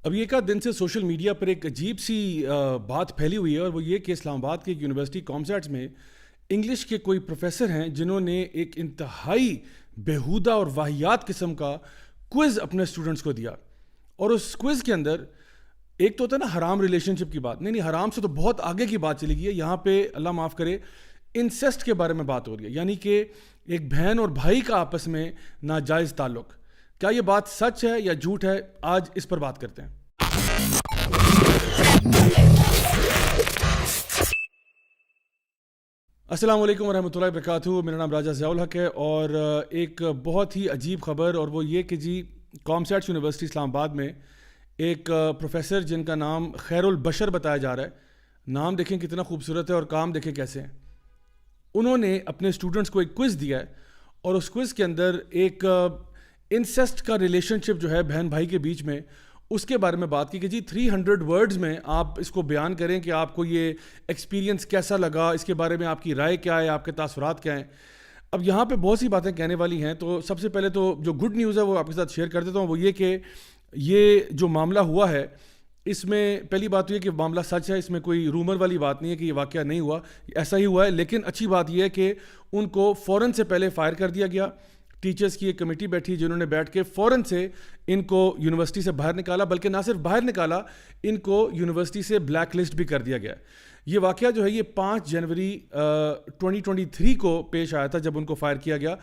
اب ایک آدھ دن سے سوشل میڈیا پر ایک عجیب سی بات پھیلی ہوئی ہے، اور وہ یہ کہ اسلام آباد کی ایک یونیورسٹی کامسیٹس میں انگلش کے کوئی پروفیسر ہیں جنہوں نے ایک انتہائی بیہودہ اور واہیات قسم کا کوئز اپنے اسٹوڈنٹس کو دیا. اور اس کوئز کے اندر ایک تو ہوتا ہے نا حرام ریلیشن شپ کی بات، نہیں حرام سے تو بہت آگے کی بات چلی گئی ہے. یہاں پہ اللہ معاف کرے انسیسٹ کے بارے میں بات ہو رہی ہے، یعنی کہ ایک بہن اور بھائی کا آپس میں ناجائز تعلق. کیا یہ بات سچ ہے یا جھوٹ ہے؟ آج اس پر بات کرتے ہیں. السلام علیکم ورحمۃ اللہ وبرکاتہ. میرا نام راجہ ضیاء الحق ہے، اور ایک بہت ہی عجیب خبر، اور وہ یہ کہ جی کامسیٹس یونیورسٹی اسلام آباد میں ایک پروفیسر جن کا نام خیر البشر بتایا جا رہا ہے، نام دیکھیں کتنا خوبصورت ہے اور کام دیکھیں کیسے ہیں. انہوں نے اپنے اسٹوڈنٹس کو ایک کوئز دیا ہے، اور اس کوئز کے اندر ایک انسیسٹ کا ریلیشن شپ جو ہے بہن بھائی کے بیچ میں، اس کے بارے میں بات کی کہ جی 300 ورڈز میں آپ اس کو بیان کریں کہ آپ کو یہ ایکسپیرینس کیسا لگا، اس کے بارے میں آپ کی رائے کیا ہے، آپ کے تاثرات کیا ہیں. اب یہاں پہ بہت سی باتیں کہنے والی ہیں، تو سب سے پہلے تو جو گڈ نیوز ہے وہ آپ کے ساتھ شیئر کر دیتا ہوں. وہ یہ کہ یہ جو معاملہ ہوا ہے، اس میں پہلی بات یہ ہے کہ معاملہ سچ ہے، اس میں کوئی رومر والی بات نہیں ہے کہ یہ واقعہ نہیں ہوا، ایسا ہی ہوا ہے. لیکن اچھی بات یہ ہے کہ ان کو فوراً سے پہلے فائر کر دیا گیا. ٹیچرز کی ایک کمیٹی بیٹھی جنہوں نے بیٹھ کے فوراً سے ان کو یونیورسٹی سے باہر نکالا، بلکہ نہ صرف باہر نکالا، ان کو یونیورسٹی سے بلیک لسٹ بھی کر دیا گیا. یہ واقعہ جو ہے یہ 5 جنوری 2023 کو پیش آیا تھا جب ان کو فائر کیا گیا.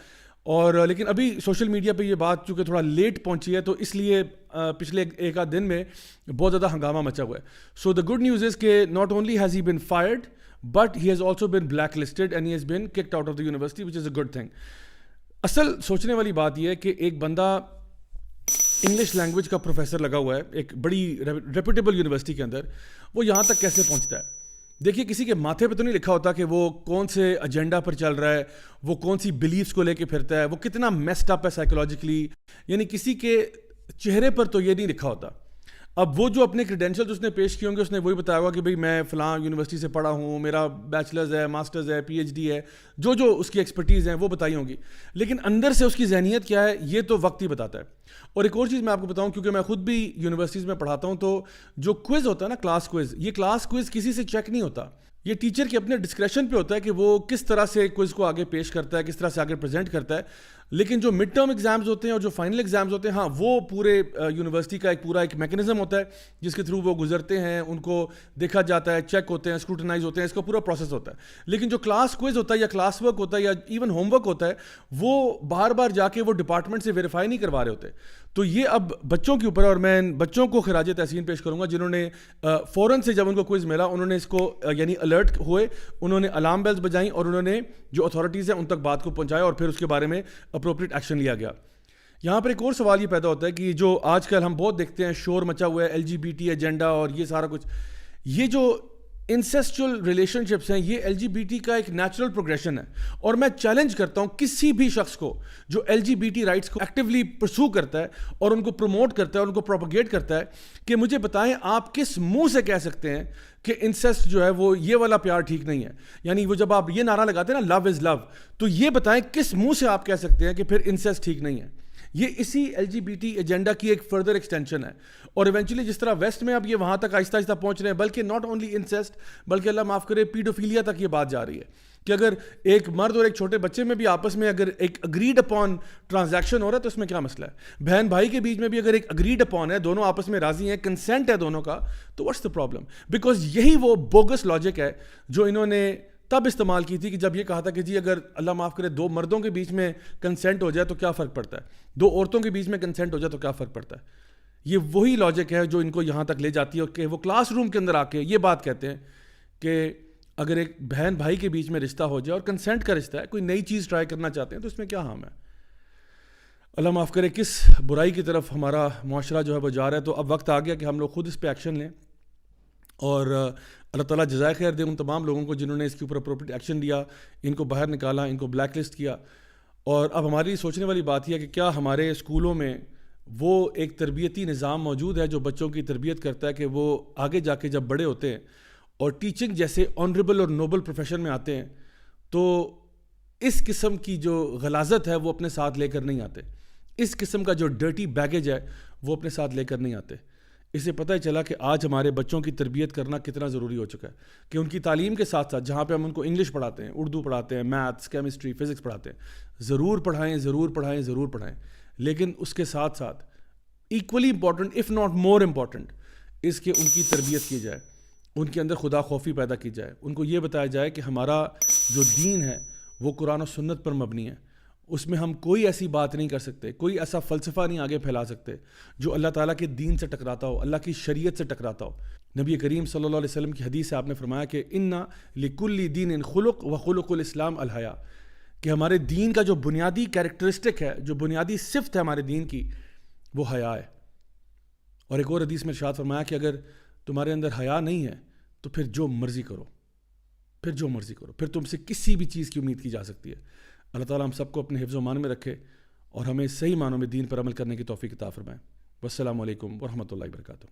اور لیکن ابھی سوشل میڈیا پہ یہ بات چونکہ تھوڑا لیٹ پہنچی ہے، تو اس لیے پچھلے ایک آدھ دن میں بہت زیادہ ہنگامہ مچا ہوا ہے. سو دا گڈ نیوز از کہ not only has he been fired but he has also been black listed and he has been cooked out of the university which is a good thing. اصل سوچنے والی بات یہ ہے کہ ایک بندہ انگلش لینگویج کا پروفیسر لگا ہوا ہے ایک بڑی ریپوٹیبل یونیورسٹی کے اندر، وہ یہاں تک کیسے پہنچتا ہے؟ دیکھیے، کسی کے ماتھے پہ تو نہیں لکھا ہوتا کہ وہ کون سے ایجنڈا پر چل رہا ہے، وہ کون سی بلیفز کو لے کے پھرتا ہے، وہ کتنا میسڈ اپ ہے سائیکولوجیکلی، یعنی کسی کے چہرے پر تو یہ نہیں لکھا ہوتا. اب وہ جو اپنے کریڈینشلز اس نے پیش کیے ہوں گے، اس نے وہی بتایا ہوگا کہ بھئی میں فلاں یونیورسٹی سے پڑھا ہوں، میرا بیچلرز ہے، ماسٹرز ہے، پی ایچ ڈی ہے، جو اس کی ایکسپرٹیز ہیں وہ بتائی ہوں گی. لیکن اندر سے اس کی ذہنیت کیا ہے یہ تو وقت ہی بتاتا ہے. اور ایک اور چیز میں آپ کو بتاؤں، کیونکہ میں خود بھی یونیورسٹیز میں پڑھاتا ہوں، تو جو کوئز ہوتا ہے نا کلاس کوئز، یہ کلاس کوئز کسی سے چیک نہیں ہوتا، یہ ٹیچر کے اپنے ڈسکریشن پہ ہوتا ہے کہ وہ کس طرح سے کوئز کو آگے پیش کرتا ہے، کس طرح سے آگے پریزنٹ کرتا ہے. لیکن جو مڈ ٹرم ایگزامز ہوتے ہیں اور جو فائنل ایگزامز ہوتے ہیں، ہاں وہ پورے یونیورسٹی کا ایک پورا ایک میکنزم ہوتا ہے جس کے تھرو وہ گزرتے ہیں، ان کو دیکھا جاتا ہے، چیک ہوتے ہیں، اسکروٹنائز ہوتے ہیں، اس کا پورا پروسیس ہوتا ہے. لیکن جو کلاس کوئز ہوتا ہے یا کلاس ورک ہوتا ہے یا ایون ہوم ورک ہوتا ہے، وہ بار بار جا کے وہ ڈپارٹمنٹ سے ویریفائی نہیں کروا رہے ہوتے. تو یہ اب بچوں کے اوپر، اور میں ان بچوں کو خراج تحسین پیش کروں گا جنہوں نے فوراً سے جب ان کو کوئز ملا انہوں نے اس کو یعنی الرٹ ہوئے، انہوں نے الارم بیلز بجائیں اور انہوں نے جو اتھارٹیز ہیں ان تک بات کو پہنچایا، اور پھر اس کے بارے میں اپروپریٹ ایکشن لیا گیا. یہاں پر ایک اور سوال یہ پیدا ہوتا ہے کہ جو آج کل ہم بہت دیکھتے ہیں، شور مچا ہوا ہے LGBT ایجنڈا اور یہ سارا کچھ، یہ جو انسیسچول ریلیشن شپس ہیں یہ LGBT کا ایک نیچرل پروگریشن ہے. اور میں چیلنج کرتا ہوں کسی بھی شخص کو جو LGBT رائٹس کو ایکٹیولی پرسو کرتا ہے اور ان کو پروموٹ کرتا ہے، ان کو پروپیگیٹ کرتا ہے، کہ مجھے بتائیں آپ کس منہ سے کہہ سکتے ہیں کہ انسیسٹ جو ہے وہ یہ والا پیار ٹھیک نہیں ہے. یعنی وہ جب آپ یہ نعرہ لگاتے ہیں نا لو از لو، تو یہ بتائیں کس منہ سے آپ کہہ سکتے ہیں کہ پھر انسیسٹ ٹھیک نہیں ہے. یہ اسی LGBT ایجنڈا کی ایک فردر ایکسٹینشن ہے. اور ایونچولی جس طرح ویسٹ میں اب یہ وہاں تک آہستہ آہستہ پہنچ رہے ہیں، بلکہ ناٹ اونلی انسیسٹ بلکہ اللہ معاف کرے پیڈوفیلیا تک یہ بات جا رہی ہے کہ اگر ایک مرد اور ایک چھوٹے بچے میں بھی آپس میں اگر ایک اگریڈ اپون ٹرانزیکشن ہو رہا ہے تو اس میں کیا مسئلہ ہے؟ بہن بھائی کے بیچ میں بھی اگر ایک اگریڈ اپون ہے، دونوں آپس میں راضی ہیں، کنسینٹ ہے دونوں کا، تو واٹس دا پرابلم؟ بیکاز یہی وہ بوگس لاجک ہے جو انہوں نے تب استعمال کی تھی کہ جب یہ کہا تھا کہ جی اگر اللہ معاف کرے 2 مردوں کے بیچ میں کنسینٹ ہو جائے تو کیا فرق پڑتا ہے، 2 عورتوں کے بیچ میں کنسینٹ ہو جائے تو کیا فرق پڑتا ہے. یہ وہی لاجک ہے جو ان کو یہاں تک لے جاتی ہے کہ وہ کلاس روم کے اندر آ کے یہ بات کہتے ہیں کہ اگر ایک بہن بھائی کے بیچ میں رشتہ ہو جائے اور کنسینٹ کا رشتہ ہے، کوئی نئی چیز ٹرائی کرنا چاہتے ہیں، تو اس میں کیا ہارم ہے؟ اللہ معاف کرے کس برائی کی طرف ہمارا معاشرہ جو ہے وہ جا رہا ہے. تو اب وقت آ گیا کہ ہم لوگ خود اس پہ ایکشن لیں، اور اللہ تعالیٰ جزائے خیر دے ان تمام لوگوں کو جنہوں نے اس کے اوپر اپروپریٹ ایکشن لیا، ان کو باہر نکالا، ان کو بلیک لسٹ کیا. اور اب ہماری سوچنے والی بات یہ ہے کہ کیا ہمارے اسکولوں میں وہ ایک تربیتی نظام موجود ہے جو بچوں کی تربیت کرتا ہے کہ وہ آگے جا کے جب بڑے ہوتے ہیں اور ٹیچنگ جیسے آنریبل اور نوبل پروفیشن میں آتے ہیں، تو اس قسم کی جو غلاظت ہے وہ اپنے ساتھ لے کر نہیں آتے، اس قسم کا جو ڈرٹی بیگیج ہے وہ اپنے ساتھ لے کر نہیں آتے. اس سے پتہ ہی چلا کہ آج ہمارے بچوں کی تربیت کرنا کتنا ضروری ہو چکا ہے کہ ان کی تعلیم کے ساتھ ساتھ جہاں پہ ہم ان کو انگلش پڑھاتے ہیں، اردو پڑھاتے ہیں، میتھس، کیمسٹری، فزکس پڑھاتے ہیں، ضرور پڑھائیں، ضرور پڑھائیں، ضرور پڑھائیں، لیکن اس کے ساتھ ساتھ equally important if not more important اس کے ان کی تربیت کی جائے، ان کے اندر خدا خوفی پیدا کی جائے، ان کو یہ بتایا جائے کہ ہمارا جو دین ہے وہ قرآن و سنت پر مبنی ہے، اس میں ہم کوئی ایسی بات نہیں کر سکتے، کوئی ایسا فلسفہ نہیں آگے پھیلا سکتے جو اللہ تعالیٰ کے دین سے ٹکراتا ہو، اللہ کی شریعت سے ٹکراتا ہو۔ نبی کریم صلی اللہ علیہ وسلم کی حدیث سے آپ نے فرمایا کہ اِنَّ لِكُلِّ دِینٍ خُلُقٌ وَخُلُقُ الْإِسْلَامِ الْحَیَاءُ، کہ ہمارے دین کا جو بنیادی کیریکٹرسٹک ہے، جو بنیادی صفت ہے ہمارے دین کی، وہ حیا ہے۔ اور ایک اور حدیث میں ارشاد فرمایا کہ اگر تمہارے اندر حیا نہیں ہے تو پھر جو مرضی کرو، پھر تم سے کسی بھی چیز کی امید کی جا سکتی ہے۔ اللہ تعالیٰ ہم سب کو اپنے حفظ و امان میں رکھے اور ہمیں صحیح معنوں میں دین پر عمل کرنے کی توفیق عطا فرمائے۔ والسلام علیکم ورحمۃ اللہ وبرکاتہ۔